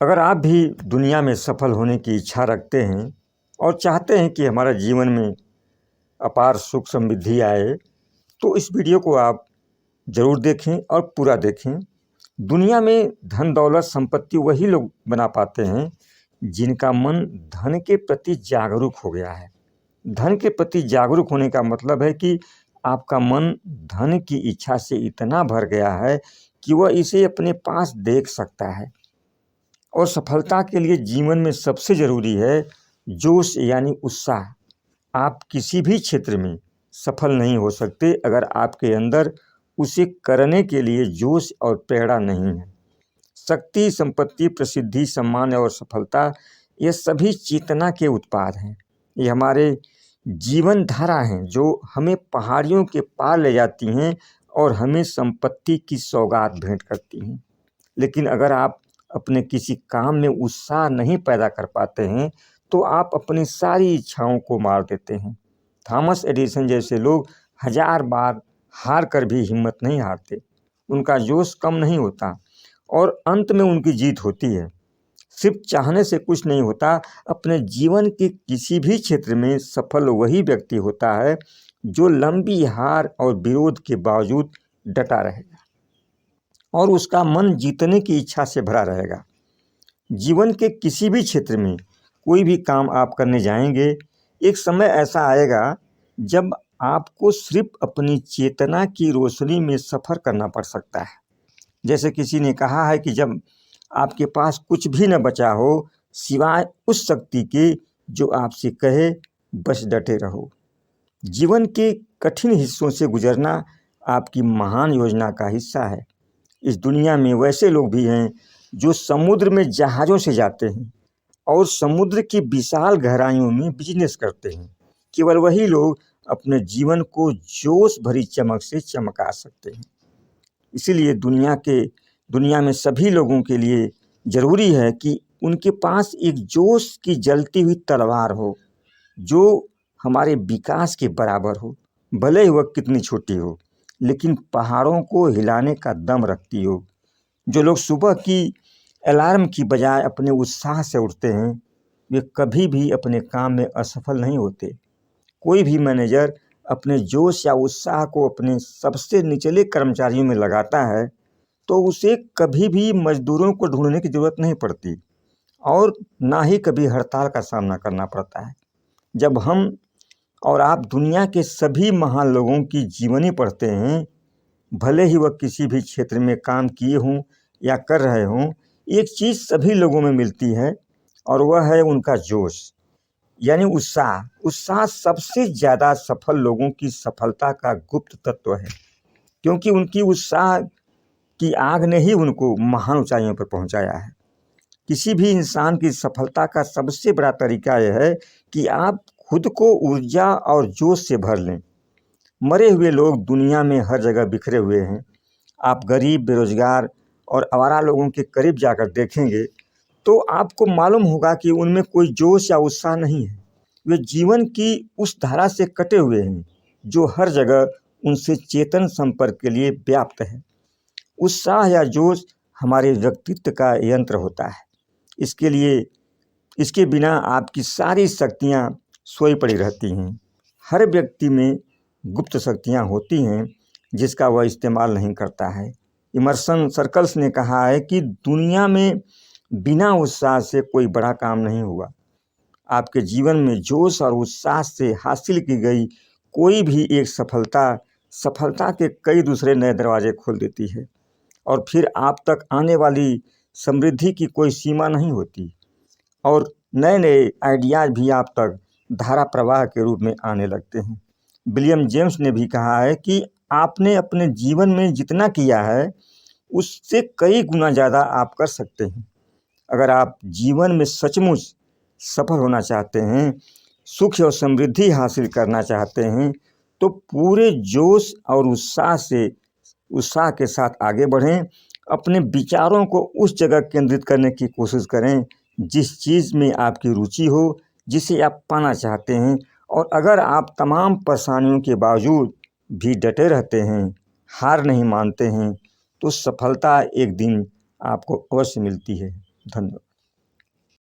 अगर आप भी दुनिया में सफल होने की इच्छा रखते हैं और चाहते हैं कि हमारा जीवन में अपार सुख समृद्धि आए, तो इस वीडियो को आप ज़रूर देखें और पूरा देखें। दुनिया में धन दौलत संपत्ति वही लोग बना पाते हैं जिनका मन धन के प्रति जागरूक हो गया है। धन के प्रति जागरूक होने का मतलब है कि आपका मन धन की इच्छा से इतना भर गया है कि वह इसे अपने पास देख सकता है। और सफलता के लिए जीवन में सबसे ज़रूरी है जोश यानी उत्साह। आप किसी भी क्षेत्र में सफल नहीं हो सकते अगर आपके अंदर उसे करने के लिए जोश और प्रेरणा नहीं है। शक्ति, संपत्ति, प्रसिद्धि, सम्मान और सफलता ये सभी चेतना के उत्पाद हैं। ये हमारे जीवन धारा हैं जो हमें पहाड़ियों के पार ले जाती हैं और हमें संपत्ति की सौगात भेंट करती हैं। लेकिन अगर आप अपने किसी काम में उत्साह नहीं पैदा कर पाते हैं तो आप अपनी सारी इच्छाओं को मार देते हैं। थॉमस एडिसन जैसे लोग 1000 बार हार कर भी हिम्मत नहीं हारते। उनका जोश कम नहीं होता और अंत में उनकी जीत होती है। सिर्फ चाहने से कुछ नहीं होता। अपने जीवन के किसी भी क्षेत्र में सफल वही व्यक्ति होता है जो लंबी हार और विरोध के बावजूद डटा रहेगा और उसका मन जीतने की इच्छा से भरा रहेगा। जीवन के किसी भी क्षेत्र में कोई भी काम आप करने जाएंगे, एक समय ऐसा आएगा जब आपको सिर्फ अपनी चेतना की रोशनी में सफ़र करना पड़ सकता है। जैसे किसी ने कहा है कि जब आपके पास कुछ भी न बचा हो सिवाय उस शक्ति के जो आपसे कहे बस डटे रहो। जीवन के कठिन हिस्सों से गुजरना आपकी महान योजना का हिस्सा है। इस दुनिया में वैसे लोग भी हैं जो समुद्र में जहाज़ों से जाते हैं और समुद्र की विशाल गहराइयों में बिजनेस करते हैं। केवल वही लोग अपने जीवन को जोश भरी चमक से चमका सकते हैं। इसीलिए दुनिया में सभी लोगों के लिए ज़रूरी है कि उनके पास एक जोश की जलती हुई तलवार हो जो हमारे विकास के बराबर हो, भले ही वह कितनी छोटी हो, लेकिन पहाड़ों को हिलाने का दम रखती हो। जो लोग सुबह की अलार्म की बजाय अपने उत्साह से उठते हैं वे कभी भी अपने काम में असफल नहीं होते। कोई भी मैनेजर अपने जोश या उत्साह को अपने सबसे निचले कर्मचारियों में लगाता है तो उसे कभी भी मजदूरों को ढूंढने की ज़रूरत नहीं पड़ती और ना ही कभी हड़ताल का सामना करना पड़ता है। जब हम और आप दुनिया के सभी महान लोगों की जीवनी पढ़ते हैं, भले ही वह किसी भी क्षेत्र में काम किए हों या कर रहे हों, एक चीज़ सभी लोगों में मिलती है और वह है उनका जोश यानी उत्साह। उत्साह सबसे ज़्यादा सफल लोगों की सफलता का गुप्त तत्व है, क्योंकि उनकी उत्साह की आग ने ही उनको महान ऊंचाइयों पर पहुंचाया है। किसी भी इंसान की सफलता का सबसे बड़ा तरीका यह है कि आप खुद को ऊर्जा और जोश से भर लें। मरे हुए लोग दुनिया में हर जगह बिखरे हुए हैं। आप गरीब, बेरोजगार और आवारा लोगों के करीब जाकर देखेंगे तो आपको मालूम होगा कि उनमें कोई जोश या उत्साह नहीं है। वे जीवन की उस धारा से कटे हुए हैं जो हर जगह उनसे चेतन संपर्क के लिए व्याप्त है। उत्साह या जोश हमारे व्यक्तित्व का यंत्र होता है। इसके बिना आपकी सारी शक्तियाँ सोई पड़ी रहती हैं। हर व्यक्ति में गुप्त शक्तियाँ होती हैं जिसका वह इस्तेमाल नहीं करता है। इमर्सन सर्कल्स ने कहा है कि दुनिया में बिना उत्साह से कोई बड़ा काम नहीं हुआ। आपके जीवन में जोश और उत्साह से हासिल की गई कोई भी एक सफलता के कई दूसरे नए दरवाजे खोल देती है और फिर आप तक आने वाली समृद्धि की कोई सीमा नहीं होती और नए नए आइडियाज़ भी आप तक धारा प्रवाह के रूप में आने लगते हैं। विलियम जेम्स ने भी कहा है कि आपने अपने जीवन में जितना किया है उससे कई गुना ज़्यादा आप कर सकते हैं। अगर आप जीवन में सचमुच सफल होना चाहते हैं, सुख और समृद्धि हासिल करना चाहते हैं, तो पूरे जोश और उत्साह के साथ आगे बढ़ें। अपने विचारों को उस जगह केंद्रित करने की कोशिश करें जिस चीज़ में आपकी रुचि हो, जिसे आप पाना चाहते हैं। और अगर आप तमाम परेशानियों के बावजूद भी डटे रहते हैं, हार नहीं मानते हैं, तो सफलता एक दिन आपको अवश्य मिलती है। धन्यवाद।